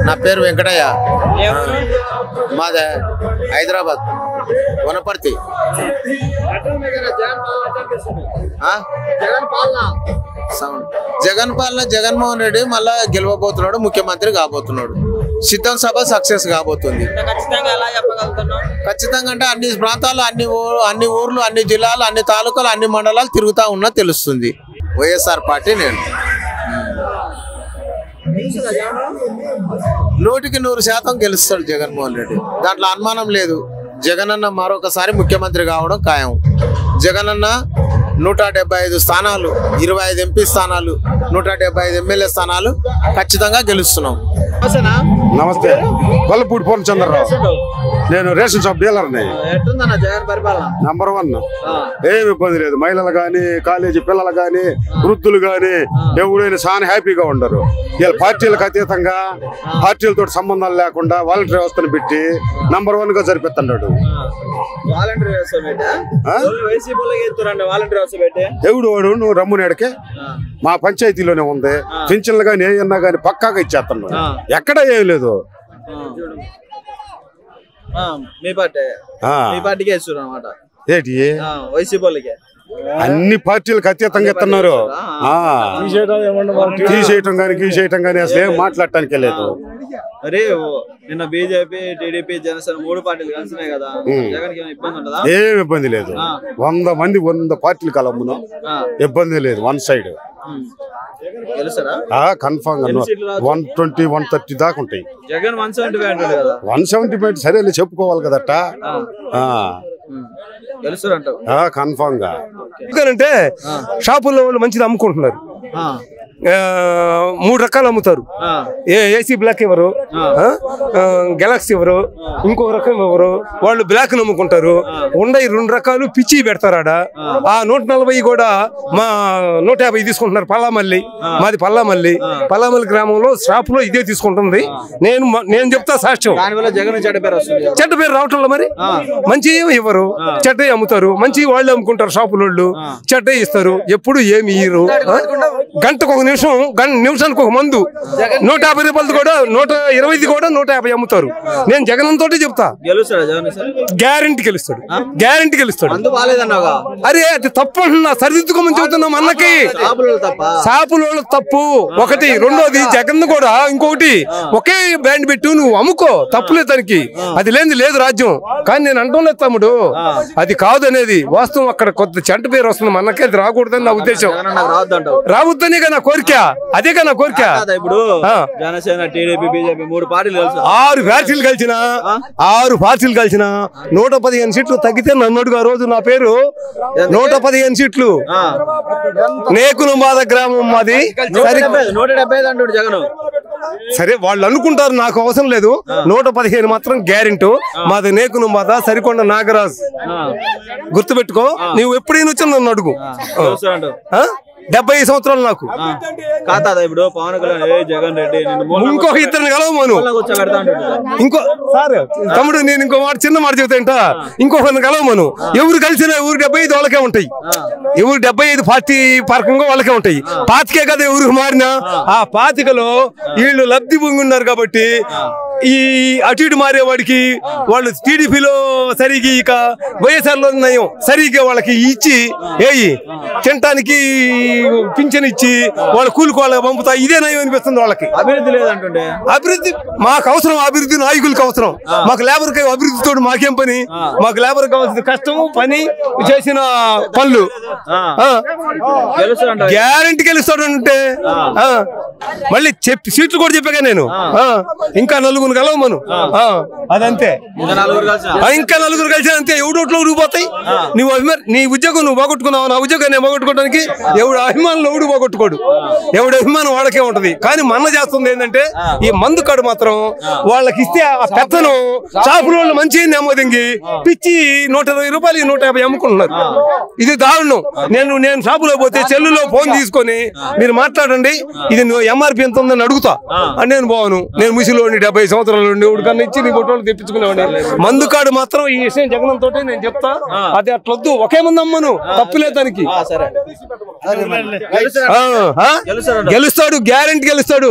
నా పేరు వెంకటయ్య. మాదే హైదరాబాద్ వనపర్తి. జగన్ పాలన జగన్మోహన్ రెడ్డి మళ్ళా గెలవబోతున్నాడు, ముఖ్యమంత్రి కాబోతున్నాడు. సిద్ధం సభ సక్సెస్ కాబోతుంది. ఖచ్చితంగా అంటే అన్ని ప్రాంతాలు, అన్ని ఊర్లు, అన్ని జిల్లాలు, అన్ని తాలూకాలు, అన్ని మండలాలు తిరుగుతా ఉన్నా తెలుస్తుంది. వైఎస్ఆర్ పార్టీ నేను 100% గెలుస్తాడు జగన్మోహన్ రెడ్డి. దాంట్లో అనుమానం లేదు. జగనన్న మరొకసారి ముఖ్యమంత్రి కావడం ఖాయం. జగనన్న 175 స్థానాలు, 25 ఎంపీ స్థానాలు, 175 ఎమ్మెల్యే స్థానాలు ఖచ్చితంగా గెలుస్తున్నాం. నమస్తే, కొల్లపూడి పూర్ణచంద్రరావు. నేను రేషన్ షాప్ డీలర్ని. నంబర్ 1. ఏమి ఇబ్బంది లేదు. మహిళలు గాని, కాలేజీ పిల్లలు గాని, వృద్ధులు గాని ఎవరైనా చాలా హ్యాపీగా ఉండరు. వీళ్ళ పార్టీలకు అతీతంగా, పార్టీలతో సంబంధాలు లేకుండా వాలంటీర్ వ్యవస్థను పెట్టి నంబర్ 1 గా జరిపిస్తున్నాడు. ఎవడు వాడు నువ్వు రమ్మునేడికే మా పంచాయతీలోనే ఉంది. పింఛన్లు గాని ఏమన్నా గాని పక్కాగా ఇచ్చేస్తున్నాడు. ఎక్కడ ఏం లేదు. ఏంటి అన్ని పార్టీలకు అతీతంగా ఇస్తున్నారు. తీసేయటం కానీ గీసేయటం కానీ అసలు ఏం మాట్లాడటానికే లేదు. అరే నిన్న బీజేపీ, టీడీపీ, జనసేన 3 పార్టీలు కలిసినాయి కదా, ఏం ఇబ్బంది లేదు. 100 మంది 100 పార్టీలు కలమ్మును, ఇబ్బంది లేదు. 1 సైడ్ కన్ఫర్మ్ గా 120, 130 దాకా ఉంటాయి. జగన్ 170 సరేలే చెప్పుకోవాలి కదట. కన్ఫర్మ్ గా ఎందుకంటే షాపుల్లో వాళ్ళు మంచిది అమ్ముకుంటున్నారు. 3 రకాలు అమ్ముతారు. ఏసీ బ్లాక్ ఇవ్వరు, గెలాక్సీ ఇవ్వరు, ఇంకో రకం ఇవ్వరు. వాళ్ళు బ్లాక్ అమ్ముకుంటారు. 2 రకాలు పిచ్చి పెడతారు ఆడ. ఆ 140 కూడా మా 150 తీసుకుంటున్నారు. పల్లామల్లి, మాది పల్లామల్లి. పల్లామల్లి గ్రామంలో షాప్ లో ఇదే తీసుకుంటుంది. నేను చెప్తా సాక్ష్యం. చెడ్డ పేరు రావటంలో మరి మంచి ఏమి ఇవ్వరు, చెడ్డ అమ్ముతారు. మంచి వాళ్ళు అమ్ముకుంటారు. షాపులోళ్ళు చెడ్డ ఇస్తారు. ఎప్పుడు ఏమి ఇయ్యరు. గంటకు ఒక నిమిషానికి ఒక మందు 150 రూపాయలు కూడా 120 కూడా 150 అమ్ముతారు. నేను జగన్ తోటి చెప్తా, గ్యారెంటీ గెలుస్తాడు. గ్యారెంటీ గెలుస్తాడు. అరే అది తప్పు అంటున్నా, సరిదిద్దుకోమని చెబుతున్నాం. అన్నకి షాపులో తప్పు ఒకటి. రెండోది జగన్ కూడా ఇంకొకటి ఒకే బ్రాండ్ పెట్టు నువ్వు అమ్ముకో, తప్పులేదు దానికి. అది లేదు రాజ్యం. కానీ నేను అంటం లేదు తమ్ముడు, అది కాదు అనేది వాస్తవం. అక్కడ కొత్త చెంట పేరు వస్తుంది. మనకి అది రాకూడదని నా ఉద్దేశం. రావద్దనే కదా కోరిక. అదే కదా కోరిక. ఇప్పుడు జనసేన, టీడీపీ, బీజేపీ 3 పార్టీలు 6 పార్టీలు కలిసిన 115 సీట్లు తగ్గితే నన్నుడుగా రోజు నా పేరు 115 సీట్లు. నేకునుమాద గ్రామం మాది. 175 అంటాడు జగన్. సరే వాళ్ళు అనుకుంటారు, నాకు అవసరం లేదు. 115 మాత్రం గ్యారెంటీ. మాది నేకునుమాద, సరికొండ నాగరాజ్. గుర్తుపెట్టుకో. నువ్వు ఎప్పుడైనా వచ్చి నన్ను అడుగు. 70 సంవత్సరాలు నాకు. ఇప్పుడు పవన్ కళ్యాణ్, జగన్ రెడ్డి, ఇంకొక 2 కలవమను. ఇంకో సార్ తమ్ముడు, నేను ఇంకో చిన్న మాట చెబుతాంట. ఇంకొకరిని కలవమను. ఎవరు కలిసినా ఎవరు 75 వాళ్ళకే ఉంటాయి. ఎవరు 75 పార్టీ పరకంగా వాళ్ళకే ఉంటాయి. పాతికే కదా ఎవరికి మారినా. ఆ పాతికలో వీళ్ళు లబ్ధి పొంగి ఉన్నారు కాబట్టి ఈ అటు ఇటు మారేవాడికి వాళ్ళు టీడీపీలో సరిగి ఇక వైఎస్ఆర్ లో నయం సరిగ్గా వాళ్ళకి ఇచ్చి తినటానికి పింఛన్ ఇచ్చి వాళ్ళ కూలికోళ్ళకి పంపుతా. ఇదే నయం అనిపిస్తుంది వాళ్ళకి. అభివృద్ధి లేదంటుండే. అభివృద్ధి మాకు అవసరం. అభివృద్ధి నాయకులకు అవసరం. మాకు లేబర్ కి అభివృద్ధితో మాకేం పని. మాకు లేబర్ కావాల్సిన కష్టము, పని, చేసిన పనులు. గ్యారెంటీ గెలుస్తాడంటే మళ్ళీ సీట్లు కూడా చెప్పాగా నేను. ఇంకా 4 కలవమను. అదంతే. ఇంకా 4 కలిసి అంతే. ఎవడోట్లో ఊరిపోతాయి. నువ్వు నీ ఉద్యోగం నువ్వు పోగొట్టుకున్నావు, నా ఉద్యోగం నేను పోగొట్టుకోవడానికి ఎవడు అభిమానులు ఎవడు పోగొట్టుకోడు. ఎవడు అభిమానం వాళ్ళకే ఉంటది. కానీ మన చేస్తుంది ఏంటంటే ఈ మందు కాడు మాత్రం వాళ్ళకి ఇస్తే ఆ పెత్తను షాపుల వాళ్ళు మంచి నెమ్మదింగి పిచ్చి 120 రూపాయలు 150 అమ్ముకుంటున్నారు. ఇది దారుణం. నేను షాపులో పోతే సెల్లులో ఫోన్ తీసుకొని మీరు మాట్లాడండి, ఇది ఎంఆర్పి ఎంత ఉందని అడుగుతా అని నేను పోను. నేను ముసిలోని 70 సంవత్సరాలు ఉండి ఉడికన్నా ఇచ్చి నీ ఫోటోలు తెప్పించుకునేవాడిని. మందు కాడు మాత్రం ఈ విషయం జగన్ తోటి నేను చెప్తా. అది అట్లొద్దు. ఒకే మంది అమ్మను, తప్పులేదు దానికి. గెలుస్తాడు. గ్యారెంటీ గెలుస్తాడు.